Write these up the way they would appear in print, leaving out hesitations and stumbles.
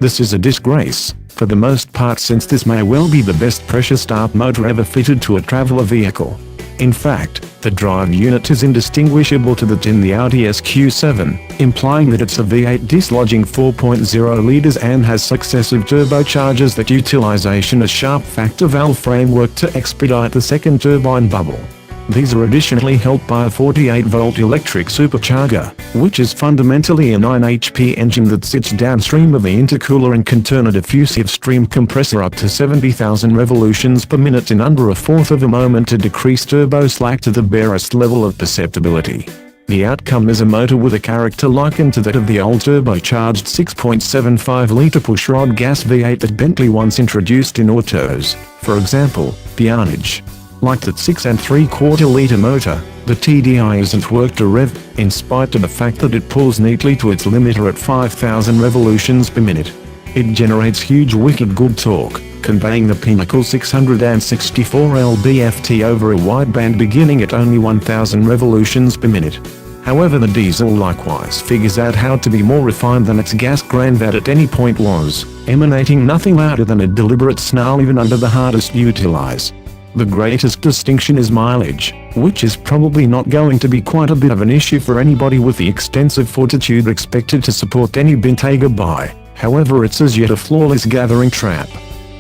This is a disgrace, for the most part, since this may well be the best pressure start motor ever fitted to a traveler vehicle. In fact, the drive unit is indistinguishable to that in the Audi SQ7, implying that it's a V8 dislodging 4.0 liters and has successive turbochargers that utilization a sharp factor valve framework to expedite the second turbine bubble. These are additionally helped by a 48-volt electric supercharger, which is fundamentally a 9 HP engine that sits downstream of the intercooler and can turn a diffusive stream compressor up to 70,000 revolutions per minute in under a fourth of a moment to decrease turbo slack to the barest level of perceptibility. The outcome is a motor with a character likened to that of the old turbocharged 6.75-liter pushrod gas V8 that Bentley once introduced in autos, for example, Peonage. Like that 6.75-liter motor, the TDI isn't worked to rev, in spite of the fact that it pulls neatly to its limiter at 5,000 revolutions per minute. It generates huge wicked good torque, conveying the pinnacle 664 lb-ft over a wideband beginning at only 1,000 revolutions per minute. However, the diesel likewise figures out how to be more refined than its gas granddad at any point was, emanating nothing louder than a deliberate snarl even under the hardest utilize. The greatest distinction is mileage, which is probably not going to be quite a bit of an issue for anybody with the extensive fortitude expected to support any Bentayga buy. However, it's as yet a flawless gathering trap.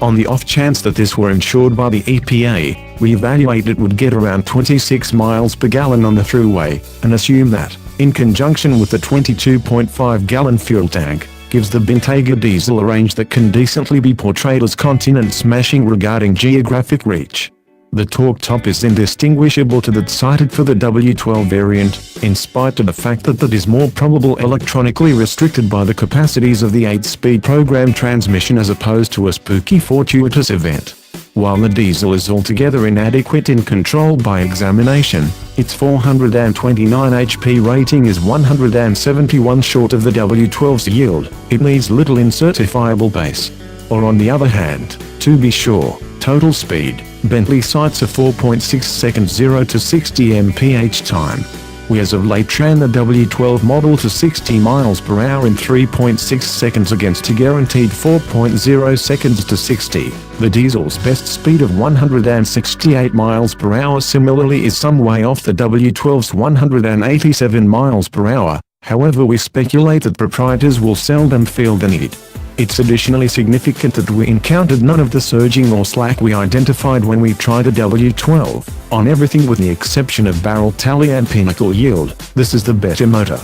On the off chance that this were insured by the EPA, we evaluate it would get around 26 miles per gallon on the throughway, and assume that, in conjunction with the 22.5-gallon fuel tank, gives the Bentayga diesel a range that can decently be portrayed as continent-smashing regarding geographic reach. The torque top is indistinguishable to that cited for the W12 variant, in spite of the fact that that is more probable electronically restricted by the capacities of the 8-speed program transmission as opposed to a spooky fortuitous event. While the diesel is altogether inadequate in control by examination, its 429 HP rating is 171 short of the W12's yield. It needs little in certifiable base. Or on the other hand, to be sure, total speed, Bentley cites a 4.6 second 0 to 60 mph time. We as of late ran the W12 model to 60 miles per hour in 3.6 seconds against a guaranteed 4.0 seconds to 60. The diesel's best speed of 168 miles per hour similarly is some way off the W12's 187 miles per hour. However, we speculate that proprietors will seldom feel the need. It's additionally significant that we encountered none of the surging or slack we identified when we tried a W12. On everything with the exception of barrel tally and pinnacle yield, this is the better motor.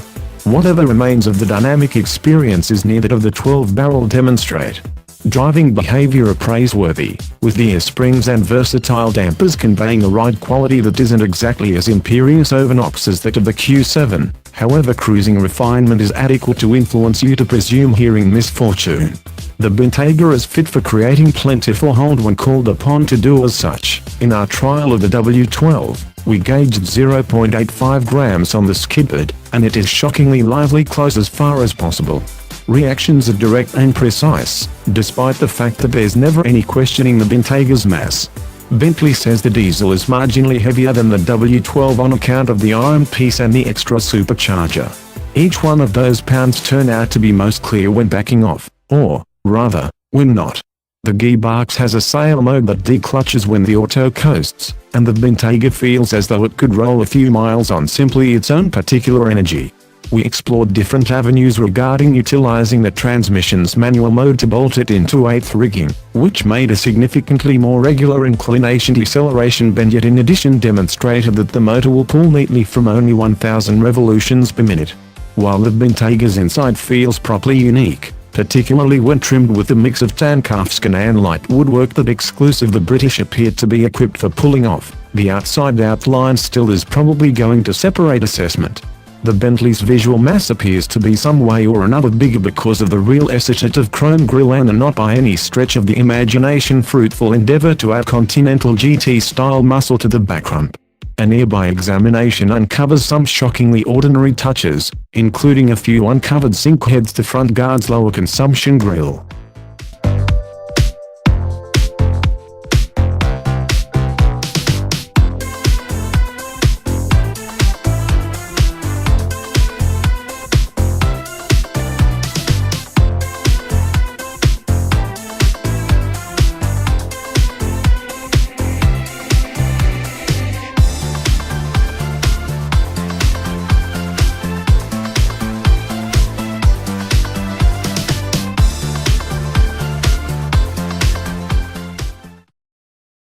Whatever remains of the dynamic experience is near that of the 12-barrel demonstrate. Driving behavior are praiseworthy, with the air springs and versatile dampers conveying a ride quality that isn't exactly as imperious over knocks as that of the Q7. However, cruising refinement is adequate to influence you to presume hearing misfortune. The Bentayga is fit for creating plentiful hold when called upon to do as such. In our trial of the W12, we gauged 0.85 grams on the skid pad, and it is shockingly lively close as far as possible. Reactions are direct and precise, despite the fact that there's never any questioning the Bentayga's mass. Bentley says the diesel is marginally heavier than the W12 on account of the iron piece and the extra supercharger. Each one of those pounds turn out to be most clear when backing off, or, rather, when not. The gearbox has a sail mode that declutches when the auto coasts, and the Bentayga feels as though it could roll a few miles on simply its own particular energy. We explored different avenues regarding utilizing the transmission's manual mode to bolt it into 8th rigging, which made a significantly more regular inclination deceleration bend, yet in addition demonstrated that the motor will pull neatly from only 1,000 revolutions per minute. While the Bentayga's inside feels properly unique, particularly when trimmed with a mix of tan calfskin and light woodwork that exclusive the British appeared to be equipped for pulling off, The outside outline still is probably going to separate assessment. The Bentley's visual mass appears to be some way or another bigger because of the real assertive chrome grille and a not by any stretch of the imagination fruitful endeavor to add Continental GT-style muscle to the back rump. A nearby examination uncovers some shockingly ordinary touches, including a few uncovered sink heads to front guard's lower consumption grille.